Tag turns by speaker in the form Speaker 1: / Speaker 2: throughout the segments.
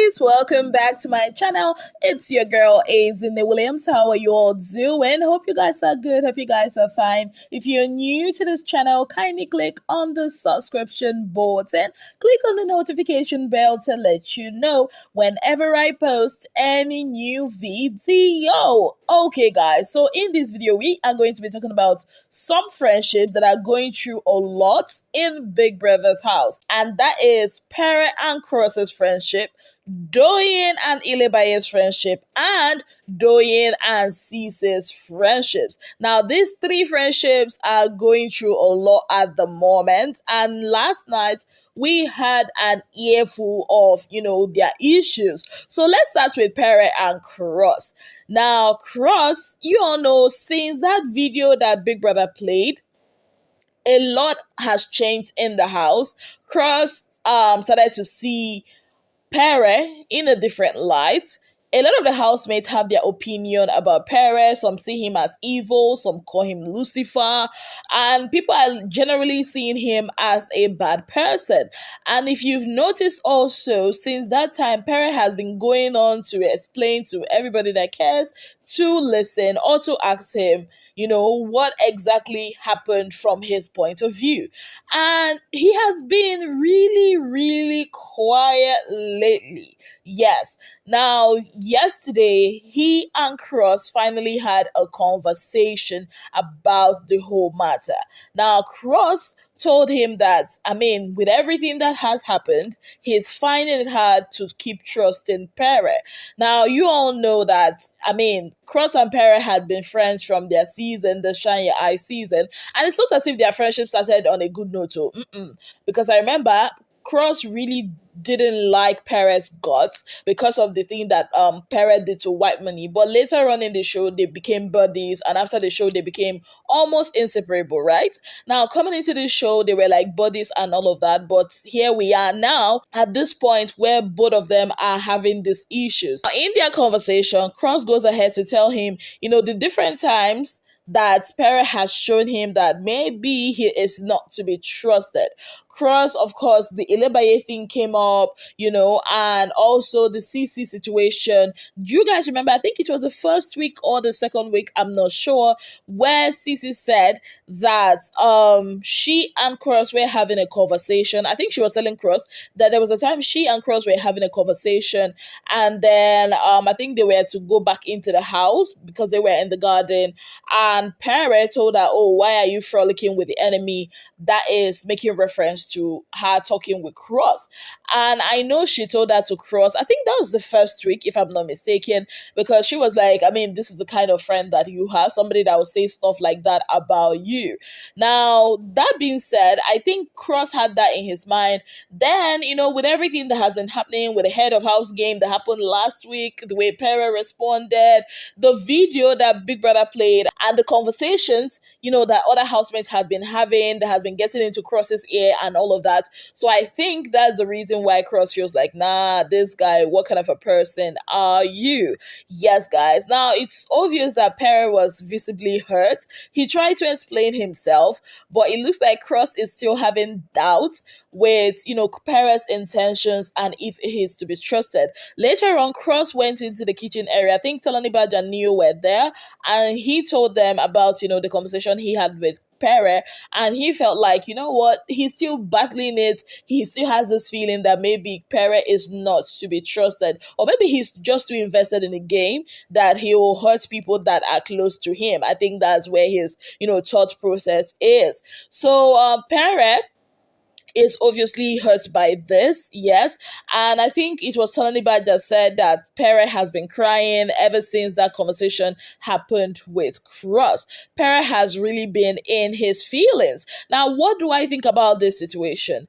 Speaker 1: guys, welcome back to my channel. It's your girl Azine Williams. How are you all doing? Hope you guys are good. Hope you guys are fine. If you're new to this channel, kindly click on the subscription button. Click on the notification bell to let you know whenever I post any new video. Okay guys, so in this video we are going to be talking about some friendships that are going through a lot in Big Brother's house, and that is Pere and Cross's friendship, Doyin and Ilebaye's friendship, and Doyin and Cece's friendships. Now, these three friendships are going through a lot at the moment, and last night we had an earful of, their issues. So let's start with Pere and Cross. Now, Cross, you all know, since that video that Big Brother played, a lot has changed in the house. Cross started to see Pere in a different light. A lot of the housemates have their opinion about Pere. Some see him as evil, some call him Lucifer, and people are generally seeing him as a bad person. And if you've noticed also, since that time, Pere has been going on to explain to everybody that cares to listen or to ask him, what exactly happened from his point of view. And he has been really, really quiet lately. Yes. Now, yesterday, he and Cross finally had a conversation about the whole matter. Now, Cross told him that, with everything that has happened, he's finding it hard to keep trusting Pere. Now, you all know that, Cross and Pere had been friends from their season, the Shine Your Eye season, and it's not as if their friendship started on a good note, too. Because I remember Cross really didn't like Pere's guts because of the thing that Pere did to White Money. But later on in the show, they became buddies, and after the show, they became almost inseparable, right? Now, coming into the show, they were like buddies and all of that. But here we are now at this point where both of them are having these issues. Now, in their conversation, Cross goes ahead to tell him, the different times that Pere has shown him that maybe he is not to be trusted. Cross, of course, the Ilebaye thing came up, and also the CC situation. Do you guys remember? I think it was the first week or the second week, I'm not sure, where CC said that she and Cross were having a conversation. I think she was telling Cross that there was a time she and Cross were having a conversation, and then I think they were to go back into the house because they were in the garden, and Pere told her, "Oh, why are you frolicking with the enemy?" That is making reference to her talking with Cross. And I know she told that to Cross. I think that was the first week, if I'm not mistaken, because she was like, this is the kind of friend that you have, somebody that will say stuff like that about you. Now, that being said, I think Cross had that in his mind. Then, with everything that has been happening with the head of house game that happened last week, the way Pere responded, the video that Big Brother played, and the conversations, that other housemates have been having, that has been getting into Cross's ear and all of that. So I think that's the reason why Cross feels like, nah, this guy, what kind of a person are you? Yes, guys. Now, it's obvious that Pere was visibly hurt. He tried to explain himself, but it looks like Cross is still having doubts with, Pere's intentions and if he is to be trusted. Later on, Cross went into the kitchen area. I think Tolani Badge and Neo were there, and he told them about, the conversation he had with Pere, and he felt like, he's still battling it. He still has this feeling that maybe Pere is not to be trusted, or maybe he's just too invested in the game that he will hurt people that are close to him. I think that's where his, thought process is. So, Pere is obviously hurt by this, yes. And I think it was Tolaniba that said that Pere has been crying ever since that conversation happened with Cross. Pere has really been in his feelings. Now, what do I think about this situation?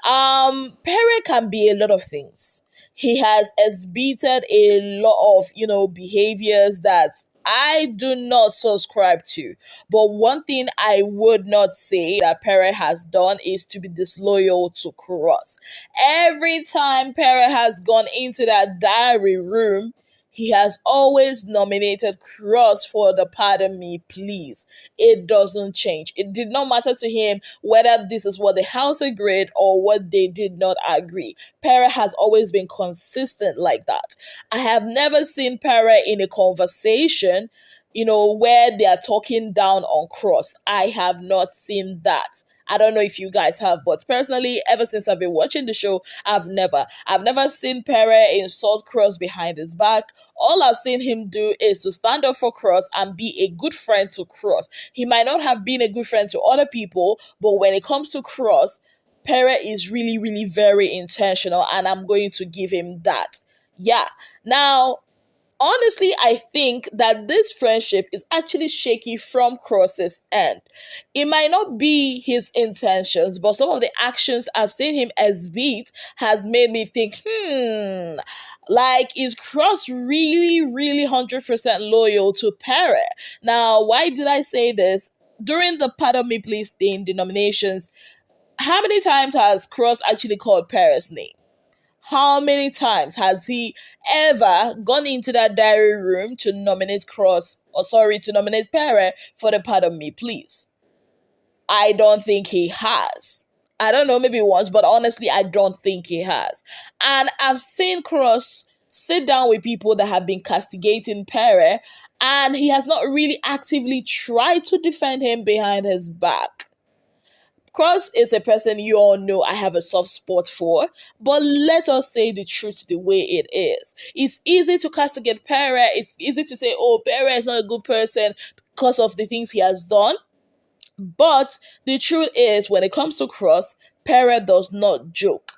Speaker 1: Pere can be a lot of things. He has exhibited a lot of, behaviors that I do not subscribe to. But one thing I would not say that Pere has done is to be disloyal to Cross. Every time Pere has gone into that diary room, he has always nominated Cross for the Pardon Me Please. It doesn't change. It did not matter to him whether this is what the House agreed or what they did not agree. Pere has always been consistent like that. I have never seen Pere in a conversation, where they are talking down on Cross. I have not seen that. I don't know if you guys have, but personally, ever since I've been watching the show, I've never seen Pere insult Cross behind his back. All I've seen him do is to stand up for Cross and be a good friend to Cross. He might not have been a good friend to other people, but when it comes to Cross, Pere is really, really very intentional, and I'm going to give him that. Yeah. Now, honestly, I think that this friendship is actually shaky from Cross's end. It might not be his intentions, but some of the actions I've seen him exhibit has made me think, like, is Cross really, really 100% loyal to Pere? Now, why did I say this? During the Pardon Me Please thing, the nominations, how many times has Cross actually called Pere's name? How many times has he ever gone into that diary room to nominate to nominate Pere for the Pardon Me Please? I don't think he has. I don't know, maybe once, but honestly, I don't think he has. And I've seen Cross sit down with people that have been castigating Pere, and he has not really actively tried to defend him behind his back. Cross is a person you all know I have a soft spot for, but let us say the truth the way it is. It's easy to castigate Pere. It's easy to say, oh, Pere is not a good person because of the things he has done. But the truth is, when it comes to Cross, Pere does not joke.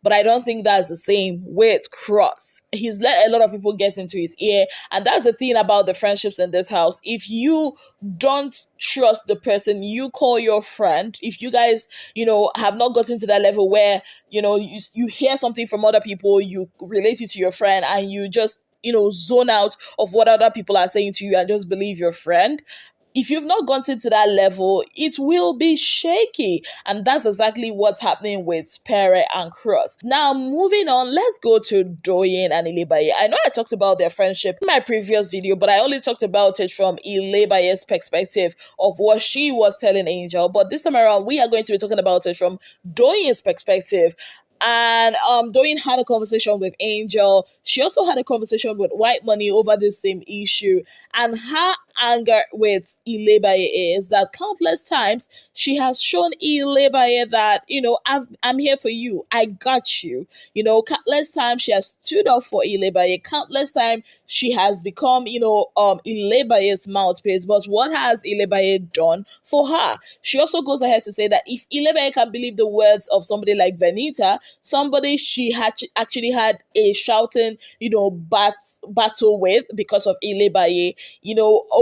Speaker 1: But I don't think that's the same with Cross. He's let a lot of people get into his ear. And that's the thing about the friendships in this house. If you don't trust the person you call your friend, if you guys, have not gotten to that level where, you hear something from other people, you relate it to your friend, and you just, zone out of what other people are saying to you and just believe your friend. If you've not gotten to that level, it will be shaky. And that's exactly what's happening with Pere and Cross. Now, moving on, let's go to Doyin and Ilebaye. I know I talked about their friendship in my previous video, but I only talked about it from Ilebaye's perspective of what she was telling Angel. But this time around, we are going to be talking about it from Doyin's perspective. And Doyin had a conversation with Angel. She also had a conversation with White Money over this same issue. And her anger with Ilebaye is that countless times she has shown Ilebaye that, I'm here for you. I got you. Countless times she has stood up for Ilebaye. Countless times she has become, Ilebaye's mouthpiece. But what has Ilebaye done for her? She also goes ahead to say that if Ilebaye can believe the words of somebody like Venita, somebody she had actually had a shouting, battle with because of Ilebaye,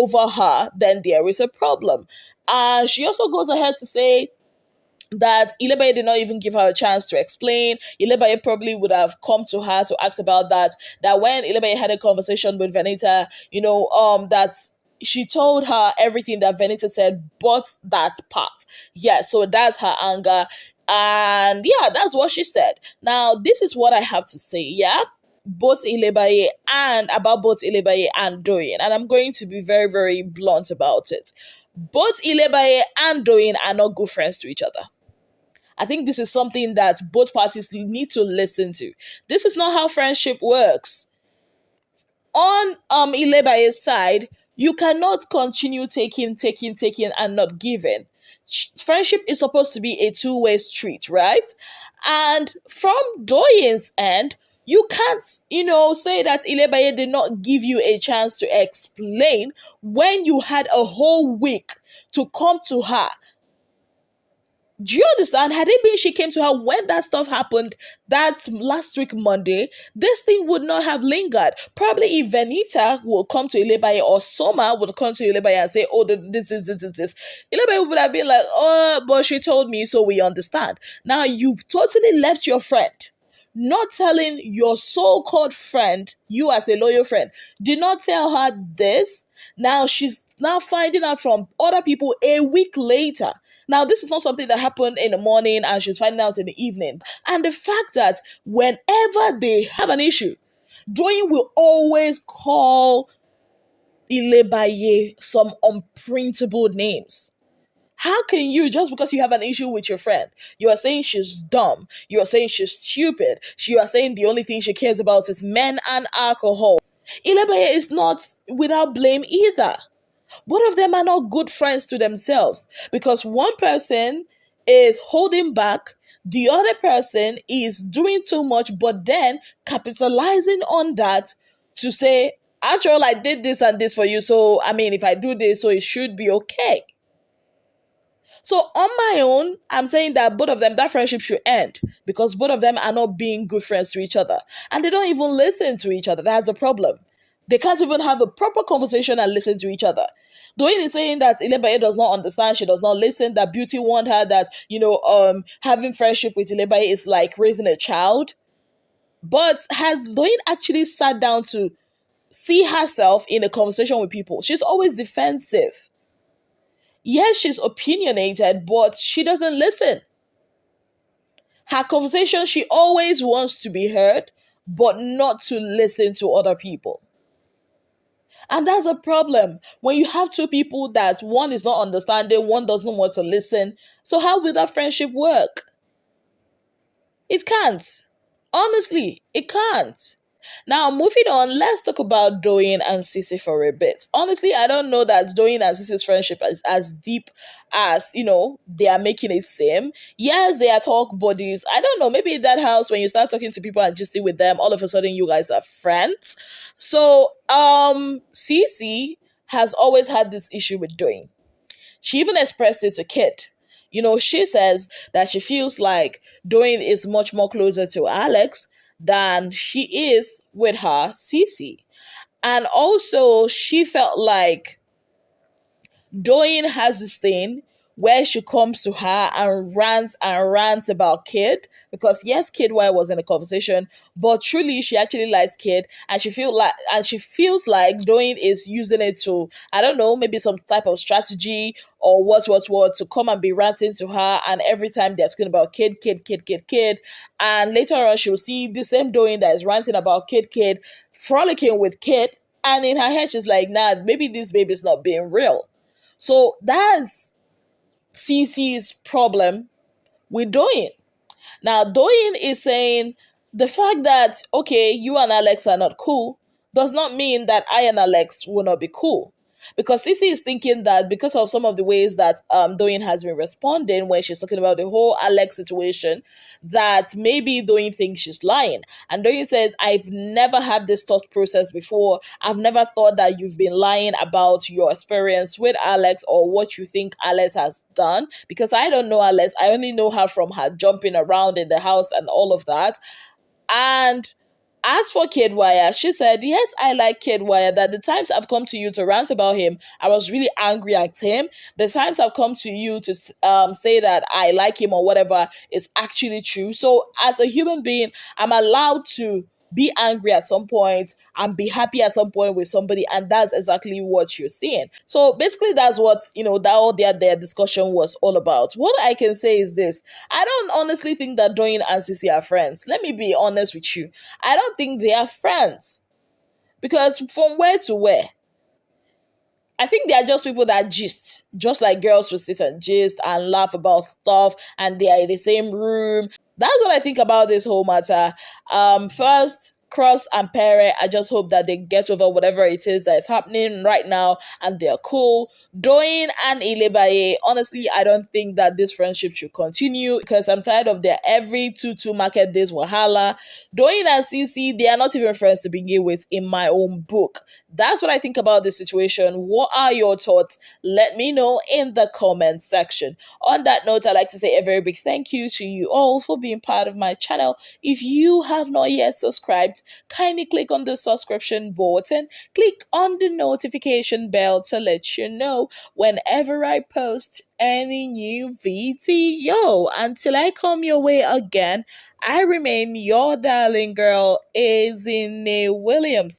Speaker 1: over her, then there is a problem. And she also goes ahead to say that Ilebaye did not even give her a chance to explain. Ilebaye probably would have come to her to ask about that when Ilebaye had a conversation with Venita, that she told her everything that Venita said, but that part. Yeah, so that's her anger. And yeah, that's what she said. Now, this is what I have to say, yeah? Both Ilebaye and Doyin. And I'm going to be very, very blunt about it. Both Ilebaye and Doyin are not good friends to each other. I think this is something that both parties need to listen to. This is not how friendship works. On Ilebaye's side, you cannot continue taking and not giving. Friendship is supposed to be a two-way street, right? And from Doyin's end, you can't, say that Ilebaye did not give you a chance to explain when you had a whole week to come to her. Do you understand? Had it been she came to her when that stuff happened, that last week Monday, this thing would not have lingered. Probably if Venita will come to Ilebaye or Soma would come to Ilebaye and say, oh, this. Ilebaye would have been like, oh, but she told me, so we understand. Now, you've totally left your friend. Not telling your so-called friend, you as a loyal friend, did not tell her this. Now, she's now finding out from other people a week later. Now, this is not something that happened in the morning and she's finding out in the evening. And the fact that whenever they have an issue, Doyin will always call Ilebaye some unprintable names. How can you, just because you have an issue with your friend, you are saying she's dumb, you are saying she's stupid, you are saying the only thing she cares about is men and alcohol. Ilebaye is not without blame either. Both of them are not good friends to themselves because one person is holding back, the other person is doing too much, but then capitalizing on that to say, after all, I did this and this for you, so I mean, if I do this, so it should be okay. So on my own, I'm saying that both of them, that friendship should end because both of them are not being good friends to each other. And they don't even listen to each other. That's the problem. They can't even have a proper conversation and listen to each other. Doyin is saying that Ilebaye does not understand, she does not listen, that Beauty warned her that, having friendship with Ilebaye is like raising a child. But has Doyin actually sat down to see herself in a conversation with people? She's always defensive. Yes, she's opinionated, but she doesn't listen. Her conversation, she always wants to be heard, but not to listen to other people. And that's a problem. When you have two people that one is not understanding, one doesn't want to listen. So how will that friendship work? It can't. Honestly, it can't. Now, moving on, let's talk about Doyin and Sissy for a bit. Honestly, I don't know that Doyin and Sissy's friendship is as deep as, they are making it seem. Yes, they are talk buddies. I don't know, maybe in that house, when you start talking to people and just with them, all of a sudden you guys are friends. So, Sissy has always had this issue with Doyin. She even expressed it to Kid. She says that she feels like Doyin is much more closer to Alex than she is with her Sissy. And also, she felt like Doyin has this thing where she comes to her and rants about Kid, because yes, Kid White was in a conversation, but truly she actually likes Kid, and she feels like Doyin is using it to, I don't know, maybe some type of strategy or what to come and be ranting to her, and every time they're talking about Kid, and later on she'll see the same Doyin that is ranting about Kid, frolicking with Kid, and in her head she's like, nah, maybe this baby's not being real. So that's Cece's problem with Doyin. Now, Doyin is saying the fact that, okay, you and Alex are not cool does not mean that I and Alex will not be cool. Because Cece is thinking that because of some of the ways that Doyin has been responding when she's talking about the whole Alex situation, that maybe Doyin thinks she's lying. And Doyin said, I've never had this thought process before. I've never thought that you've been lying about your experience with Alex or what you think Alex has done. Because I don't know Alex. I only know her from her jumping around in the house and all of that. And as for Kidwire, she said, yes, I like Kidwire, that the times I've come to you to rant about him, I was really angry at him. The times I've come to you to say that I like him or whatever is actually true. So as a human being, I'm allowed to be angry at some point and be happy at some point with somebody, and that's exactly what you're seeing. So basically that's what that all their discussion was all about. What I can say is this: I don't honestly think that Doyin and Sissy are friends. Let me be honest with you. I don't think they are friends, because from where to where, I think they are just people that gist, just like girls will sit and gist and laugh about stuff, and they are in the same room. That's what I think about this whole matter. First, Cross and Pere, I just hope that they get over whatever it is that is happening right now and they're cool. Doyin and Ilebaye, honestly, I don't think that this friendship should continue because I'm tired of their every 2 market days wahala. Doyin and Cece, they are not even friends to begin with in my own book. That's what I think about this situation. What are your thoughts? Let me know in the comment section. On that note, I'd like to say a very big thank you to you all for being part of my channel. If you have not yet subscribed, kindly click on the subscription button. Click on the notification bell to let you know whenever I post any new video. Until I come your way again, I remain your darling girl, Azine Williams.